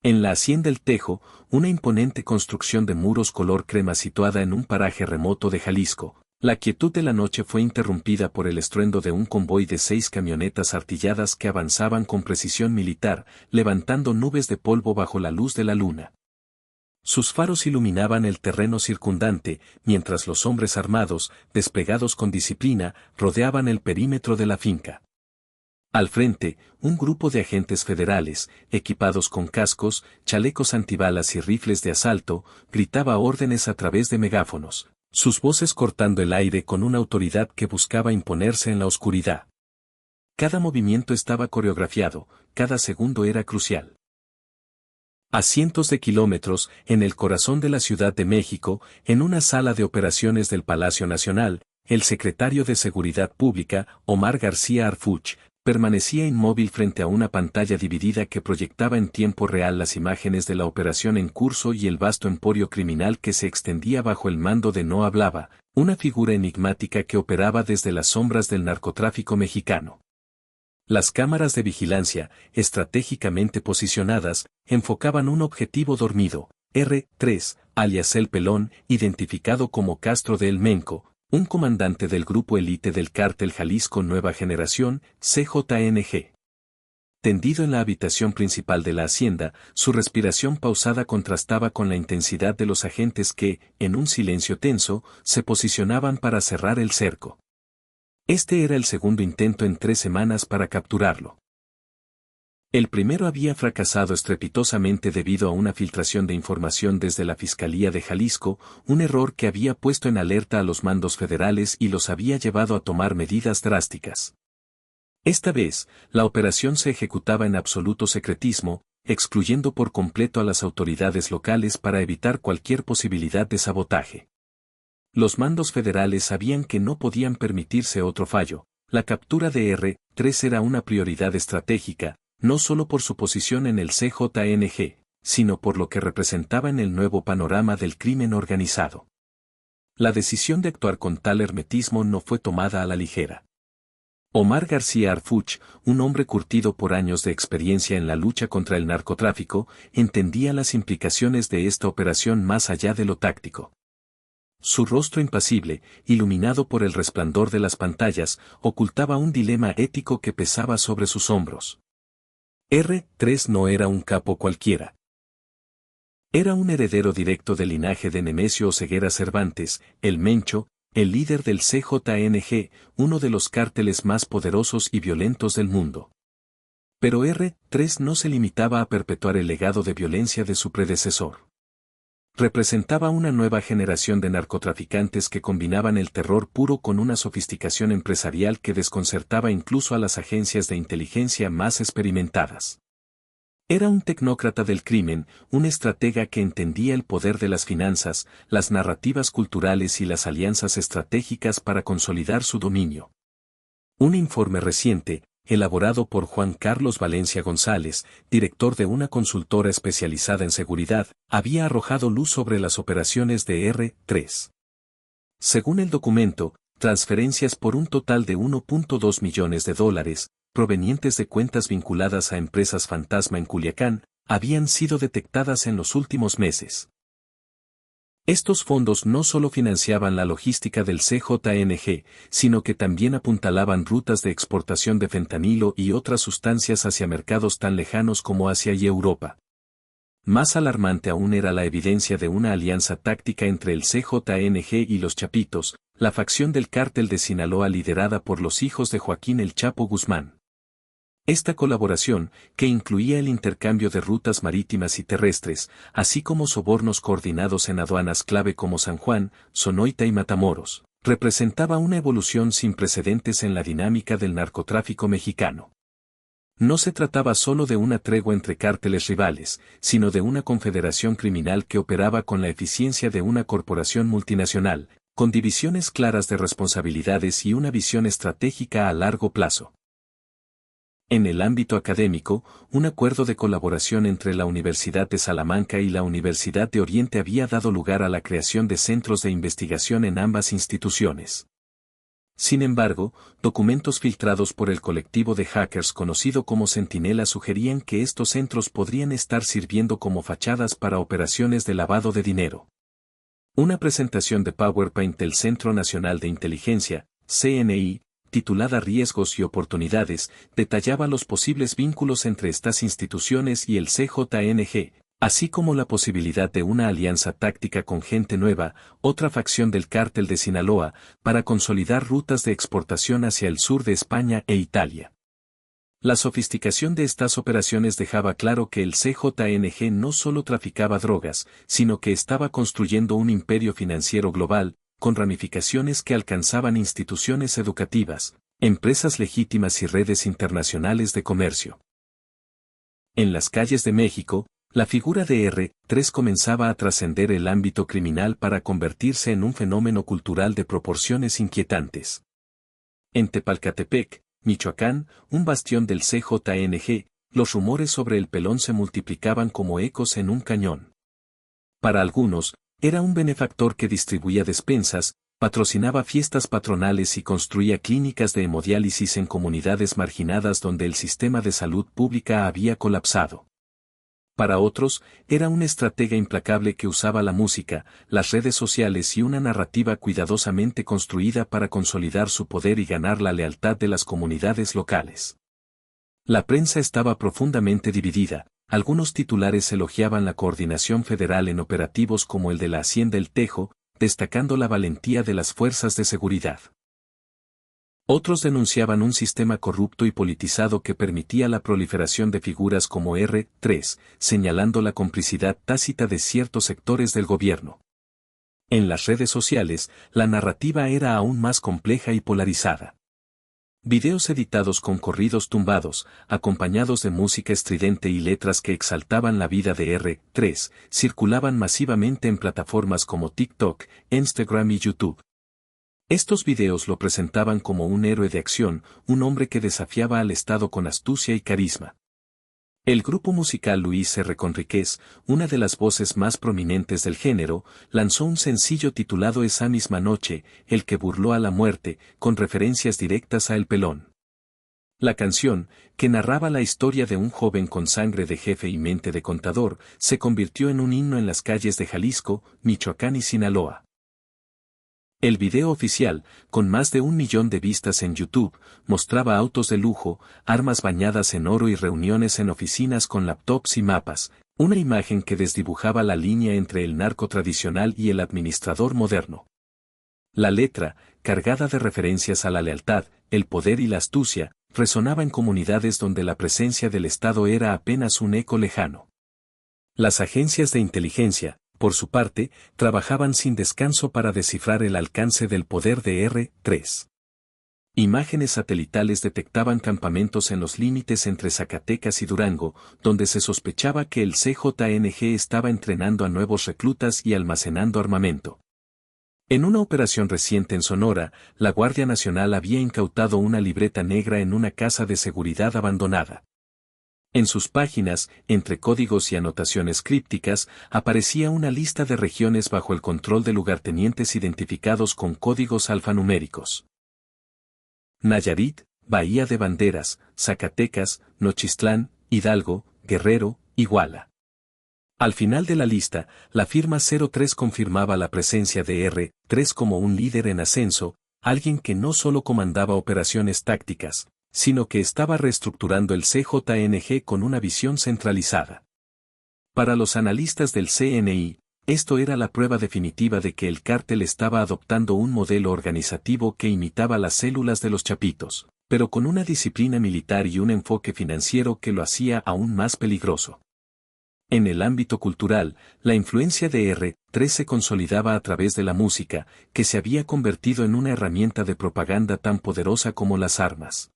En la Hacienda El Tejo, una imponente construcción de muros color crema situada en un paraje remoto de Jalisco, la quietud de la noche fue interrumpida por el estruendo de un convoy de 6 camionetas artilladas que avanzaban con precisión militar, levantando nubes de polvo bajo la luz de la luna. Sus faros iluminaban el terreno circundante, mientras los hombres armados, desplegados con disciplina, rodeaban el perímetro de la finca. Al frente, un grupo de agentes federales, equipados con cascos, chalecos antibalas y rifles de asalto, gritaba órdenes a través de megáfonos, sus voces cortando el aire con una autoridad que buscaba imponerse en la oscuridad. Cada movimiento estaba coreografiado, cada segundo era crucial. A cientos de kilómetros, en el corazón de la Ciudad de México, en una sala de operaciones del Palacio Nacional, el secretario de Seguridad Pública, Omar García Harfuch, permanecía inmóvil frente a una pantalla dividida que proyectaba en tiempo real las imágenes de la operación en curso y el vasto emporio criminal que se extendía bajo el mando de No Hablaba, una figura enigmática que operaba desde las sombras del narcotráfico mexicano. Las cámaras de vigilancia, estratégicamente posicionadas, enfocaban un objetivo dormido, R3, alias El Pelón, identificado como Castro de El Menco, un comandante del grupo élite del cártel Jalisco Nueva Generación, CJNG. Tendido en la habitación principal de la hacienda, su respiración pausada contrastaba con la intensidad de los agentes que, en un silencio tenso, se posicionaban para cerrar el cerco. Este era el segundo intento en 3 semanas para capturarlo. El primero había fracasado estrepitosamente debido a una filtración de información desde la Fiscalía de Jalisco, un error que había puesto en alerta a los mandos federales y los había llevado a tomar medidas drásticas. Esta vez, la operación se ejecutaba en absoluto secretismo, excluyendo por completo a las autoridades locales para evitar cualquier posibilidad de sabotaje. Los mandos federales sabían que no podían permitirse otro fallo. La captura de R3 era una prioridad estratégica, no solo por su posición en el CJNG, sino por lo que representaba en el nuevo panorama del crimen organizado. La decisión de actuar con tal hermetismo no fue tomada a la ligera. Omar García Harfuch, un hombre curtido por años de experiencia en la lucha contra el narcotráfico, entendía las implicaciones de esta operación más allá de lo táctico. Su rostro impasible, iluminado por el resplandor de las pantallas, ocultaba un dilema ético que pesaba sobre sus hombros. R3 no era un capo cualquiera. Era un heredero directo del linaje de Nemesio Oseguera Cervantes, el Mencho, el líder del CJNG, uno de los cárteles más poderosos y violentos del mundo. Pero R3 no se limitaba a perpetuar el legado de violencia de su predecesor. Representaba una nueva generación de narcotraficantes que combinaban el terror puro con una sofisticación empresarial que desconcertaba incluso a las agencias de inteligencia más experimentadas. Era un tecnócrata del crimen, un estratega que entendía el poder de las finanzas, las narrativas culturales y las alianzas estratégicas para consolidar su dominio. Un informe reciente, elaborado por Juan Carlos Valencia González, director de una consultora especializada en seguridad, había arrojado luz sobre las operaciones de R3. Según el documento, transferencias por un total de $1.2 millones, provenientes de cuentas vinculadas a empresas fantasma en Culiacán, habían sido detectadas en los últimos meses. Estos fondos no solo financiaban la logística del CJNG, sino que también apuntalaban rutas de exportación de fentanilo y otras sustancias hacia mercados tan lejanos como Asia y Europa. Más alarmante aún era la evidencia de una alianza táctica entre el CJNG y los Chapitos, la facción del cártel de Sinaloa liderada por los hijos de Joaquín El Chapo Guzmán. Esta colaboración, que incluía el intercambio de rutas marítimas y terrestres, así como sobornos coordinados en aduanas clave como San Juan, Sonoita y Matamoros, representaba una evolución sin precedentes en la dinámica del narcotráfico mexicano. No se trataba solo de una tregua entre cárteles rivales, sino de una confederación criminal que operaba con la eficiencia de una corporación multinacional, con divisiones claras de responsabilidades y una visión estratégica a largo plazo. En el ámbito académico, un acuerdo de colaboración entre la Universidad de Salamanca y la Universidad de Oriente había dado lugar a la creación de centros de investigación en ambas instituciones. Sin embargo, documentos filtrados por el colectivo de hackers conocido como Centinela sugerían que estos centros podrían estar sirviendo como fachadas para operaciones de lavado de dinero. Una presentación de PowerPoint del Centro Nacional de Inteligencia, CNI, titulada Riesgos y Oportunidades, detallaba los posibles vínculos entre estas instituciones y el CJNG, así como la posibilidad de una alianza táctica con Gente Nueva, otra facción del cártel de Sinaloa, para consolidar rutas de exportación hacia el sur de España e Italia. La sofisticación de estas operaciones dejaba claro que el CJNG no solo traficaba drogas, sino que estaba construyendo un imperio financiero global, con ramificaciones que alcanzaban instituciones educativas, empresas legítimas y redes internacionales de comercio. En las calles de México, la figura de R3 comenzaba a trascender el ámbito criminal para convertirse en un fenómeno cultural de proporciones inquietantes. En Tepalcatepec, Michoacán, un bastión del CJNG, los rumores sobre el pelón se multiplicaban como ecos en un cañón. Para algunos, era un benefactor que distribuía despensas, patrocinaba fiestas patronales y construía clínicas de hemodiálisis en comunidades marginadas donde el sistema de salud pública había colapsado. Para otros, era un estratega implacable que usaba la música, las redes sociales y una narrativa cuidadosamente construida para consolidar su poder y ganar la lealtad de las comunidades locales. La prensa estaba profundamente dividida, algunos titulares elogiaban la coordinación federal en operativos como el de la Hacienda El Tejo, destacando la valentía de las fuerzas de seguridad. Otros denunciaban un sistema corrupto y politizado que permitía la proliferación de figuras como R3, señalando la complicidad tácita de ciertos sectores del gobierno. En las redes sociales, la narrativa era aún más compleja y polarizada. Videos editados con corridos tumbados, acompañados de música estridente y letras que exaltaban la vida de R3, circulaban masivamente en plataformas como TikTok, Instagram y YouTube. Estos videos lo presentaban como un héroe de acción, un hombre que desafiaba al Estado con astucia y carisma. El grupo musical Luis R. Conríquez, una de las voces más prominentes del género, lanzó un sencillo titulado Esa misma noche, el que burló a la muerte, con referencias directas a El Pelón. La canción, que narraba la historia de un joven con sangre de jefe y mente de contador, se convirtió en un himno en las calles de Jalisco, Michoacán y Sinaloa. El video oficial, con más de 1 millón de vistas en YouTube, mostraba autos de lujo, armas bañadas en oro y reuniones en oficinas con laptops y mapas, una imagen que desdibujaba la línea entre el narco tradicional y el administrador moderno. La letra, cargada de referencias a la lealtad, el poder y la astucia, resonaba en comunidades donde la presencia del Estado era apenas un eco lejano. Las agencias de inteligencia, por su parte, trabajaban sin descanso para descifrar el alcance del poder de R3. Imágenes satelitales detectaban campamentos en los límites entre Zacatecas y Durango, donde se sospechaba que el CJNG estaba entrenando a nuevos reclutas y almacenando armamento. En una operación reciente en Sonora, la Guardia Nacional había incautado una libreta negra en una casa de seguridad abandonada. En sus páginas, entre códigos y anotaciones crípticas, aparecía una lista de regiones bajo el control de lugartenientes identificados con códigos alfanuméricos. Nayarit, Bahía de Banderas, Zacatecas, Nochistlán, Hidalgo, Guerrero, Iguala. Al final de la lista, la firma 03 confirmaba la presencia de R3 como un líder en ascenso, alguien que no solo comandaba operaciones tácticas, sino que estaba reestructurando el CJNG con una visión centralizada. Para los analistas del CNI, esto era la prueba definitiva de que el cártel estaba adoptando un modelo organizativo que imitaba las células de los Chapitos, pero con una disciplina militar y un enfoque financiero que lo hacía aún más peligroso. En el ámbito cultural, la influencia de R3 se consolidaba a través de la música, que se había convertido en una herramienta de propaganda tan poderosa como las armas.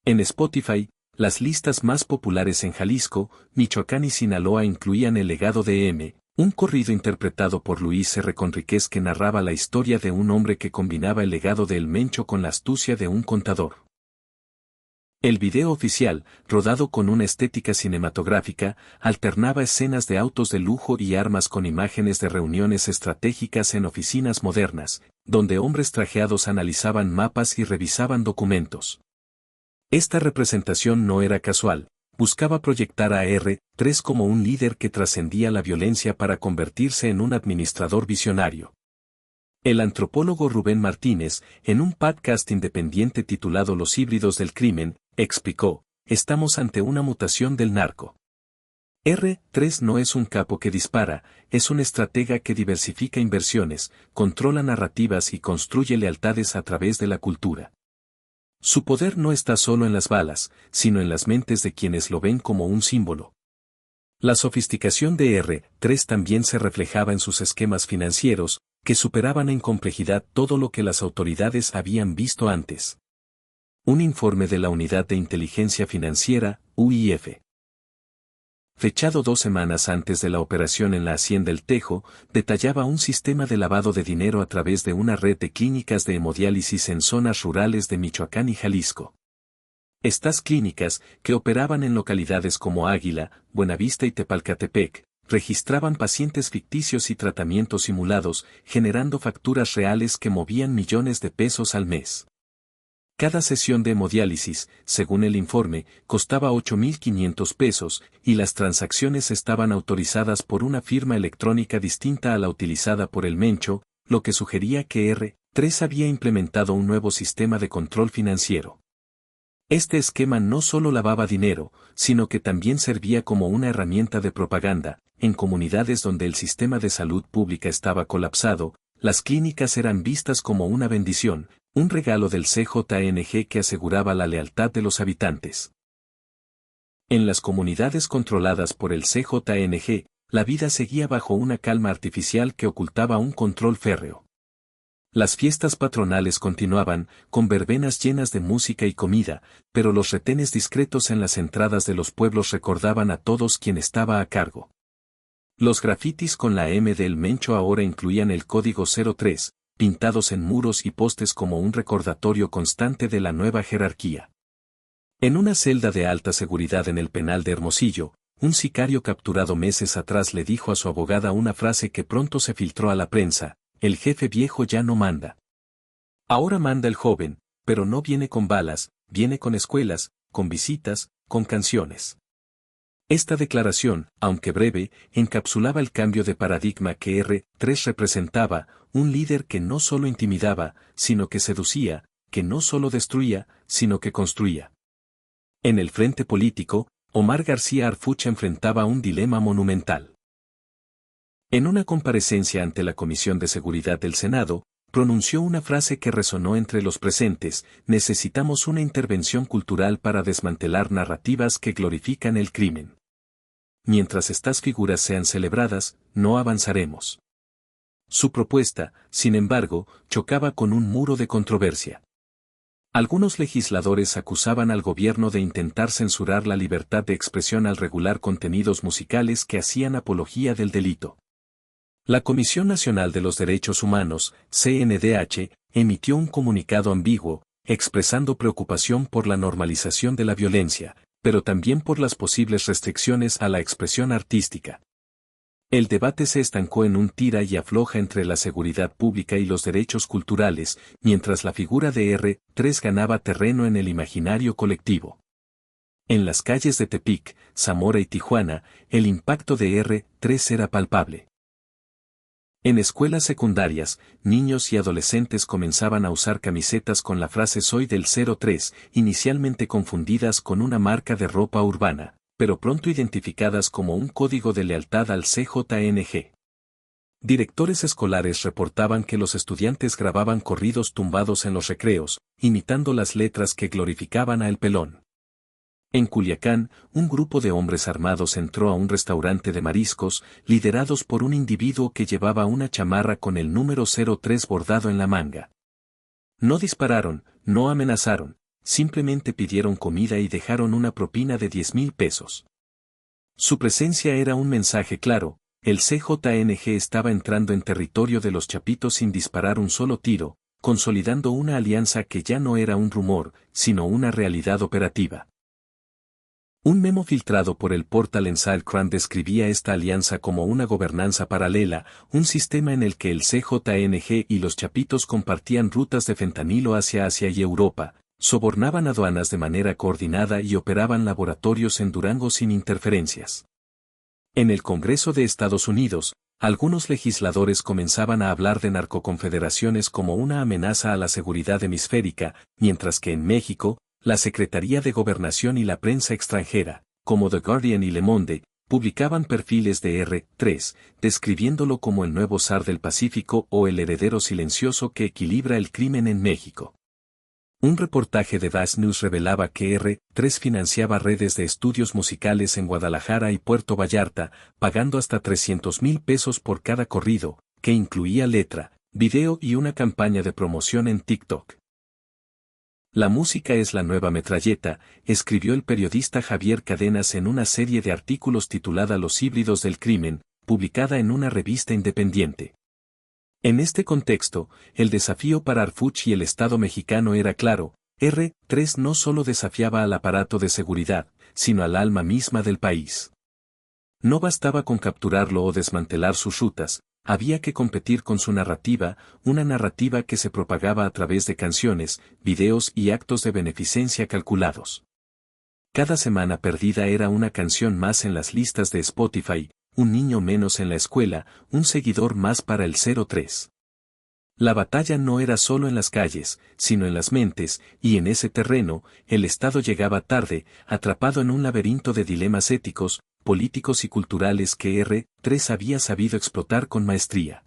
En Spotify, las listas más populares en Jalisco, Michoacán y Sinaloa incluían El legado de M, un corrido interpretado por Luis R. Conríquez que narraba la historia de un hombre que combinaba el legado de El Mencho con la astucia de un contador. El video oficial, rodado con una estética cinematográfica, alternaba escenas de autos de lujo y armas con imágenes de reuniones estratégicas en oficinas modernas, donde hombres trajeados analizaban mapas y revisaban documentos. Esta representación no era casual, buscaba proyectar a R3 como un líder que trascendía la violencia para convertirse en un administrador visionario. El antropólogo Rubén Martínez, en un podcast independiente titulado Los híbridos del crimen, explicó: estamos ante una mutación del narco. R3 no es un capo que dispara, es un estratega que diversifica inversiones, controla narrativas y construye lealtades a través de la cultura. Su poder no está solo en las balas, sino en las mentes de quienes lo ven como un símbolo. La sofisticación de R3 también se reflejaba en sus esquemas financieros, que superaban en complejidad todo lo que las autoridades habían visto antes. Un informe de la Unidad de Inteligencia Financiera, UIF, fechado 2 semanas antes de la operación en la Hacienda El Tejo, detallaba un sistema de lavado de dinero a través de una red de clínicas de hemodiálisis en zonas rurales de Michoacán y Jalisco. Estas clínicas, que operaban en localidades como Águila, Buenavista y Tepalcatepec, registraban pacientes ficticios y tratamientos simulados, generando facturas reales que movían millones de pesos al mes. Cada sesión de hemodiálisis, según el informe, costaba 8.500 pesos, y las transacciones estaban autorizadas por una firma electrónica distinta a la utilizada por el Mencho, lo que sugería que R3 había implementado un nuevo sistema de control financiero. Este esquema no solo lavaba dinero, sino que también servía como una herramienta de propaganda. En comunidades donde el sistema de salud pública estaba colapsado, las clínicas eran vistas como una bendición, un regalo del CJNG que aseguraba la lealtad de los habitantes. En las comunidades controladas por el CJNG, la vida seguía bajo una calma artificial que ocultaba un control férreo. Las fiestas patronales continuaban, con verbenas llenas de música y comida, pero los retenes discretos en las entradas de los pueblos recordaban a todos quién estaba a cargo. Los grafitis con la M del Mencho ahora incluían el código 03, pintados en muros y postes como un recordatorio constante de la nueva jerarquía. En una celda de alta seguridad en el penal de Hermosillo, un sicario capturado meses atrás le dijo a su abogada una frase que pronto se filtró a la prensa: el jefe viejo ya no manda. Ahora manda el joven, pero no viene con balas, viene con escuelas, con visitas, con canciones. Esta declaración, aunque breve, encapsulaba el cambio de paradigma que R3 representaba: un líder que no solo intimidaba, sino que seducía, que no solo destruía, sino que construía. En el frente político, Omar García Harfuch enfrentaba un dilema monumental. En una comparecencia ante la Comisión de Seguridad del Senado, pronunció una frase que resonó entre los presentes: necesitamos una intervención cultural para desmantelar narrativas que glorifican el crimen. Mientras estas figuras sean celebradas, no avanzaremos. Su propuesta, sin embargo, chocaba con un muro de controversia. Algunos legisladores acusaban al gobierno de intentar censurar la libertad de expresión al regular contenidos musicales que hacían apología del delito. La Comisión Nacional de los Derechos Humanos, CNDH, emitió un comunicado ambiguo, expresando preocupación por la normalización de la violencia, pero también por las posibles restricciones a la expresión artística. El debate se estancó en un tira y afloja entre la seguridad pública y los derechos culturales, mientras la figura de R3 ganaba terreno en el imaginario colectivo. En las calles de Tepic, Zamora y Tijuana, el impacto de R3 era palpable. En escuelas secundarias, niños y adolescentes comenzaban a usar camisetas con la frase "Soy del 03", inicialmente confundidas con una marca de ropa urbana, pero pronto identificadas como un código de lealtad al CJNG. Directores escolares reportaban que los estudiantes grababan corridos tumbados en los recreos, imitando las letras que glorificaban a El Pelón. En Culiacán, un grupo de hombres armados entró a un restaurante de mariscos, liderados por un individuo que llevaba una chamarra con el número 03 bordado en la manga. No dispararon, no amenazaron, simplemente pidieron comida y dejaron una propina de 10,000 pesos. Su presencia era un mensaje claro: el CJNG estaba entrando en territorio de los chapitos sin disparar un solo tiro, consolidando una alianza que ya no era un rumor, sino una realidad operativa. Un memo filtrado por el portal Ensalcran describía esta alianza como una gobernanza paralela, un sistema en el que el CJNG y los chapitos compartían rutas de fentanilo hacia Asia y Europa, sobornaban aduanas de manera coordinada y operaban laboratorios en Durango sin interferencias. En el Congreso de Estados Unidos, algunos legisladores comenzaban a hablar de narcoconfederaciones como una amenaza a la seguridad hemisférica, mientras que en México, la Secretaría de Gobernación y la prensa extranjera, como The Guardian y Le Monde, publicaban perfiles de R3, describiéndolo como el nuevo zar del Pacífico o el heredero silencioso que equilibra el crimen en México. Un reportaje de Dash News revelaba que R3 financiaba redes de estudios musicales en Guadalajara y Puerto Vallarta, pagando hasta 300,000 pesos por cada corrido, que incluía letra, video y una campaña de promoción en TikTok. La música es la nueva metralleta, escribió el periodista Javier Cadenas en una serie de artículos titulada Los híbridos del crimen, publicada en una revista independiente. En este contexto, el desafío para Harfuch y el Estado mexicano era claro: R3 no solo desafiaba al aparato de seguridad, sino al alma misma del país. No bastaba con capturarlo o desmantelar sus rutas, había que competir con su narrativa, una narrativa que se propagaba a través de canciones, videos y actos de beneficencia calculados. Cada semana perdida era una canción más en las listas de Spotify, un niño menos en la escuela, un seguidor más para el 03. La batalla no era solo en las calles, sino en las mentes, y en ese terreno, el Estado llegaba tarde, atrapado en un laberinto de dilemas éticos, políticos y culturales que R3 había sabido explotar con maestría.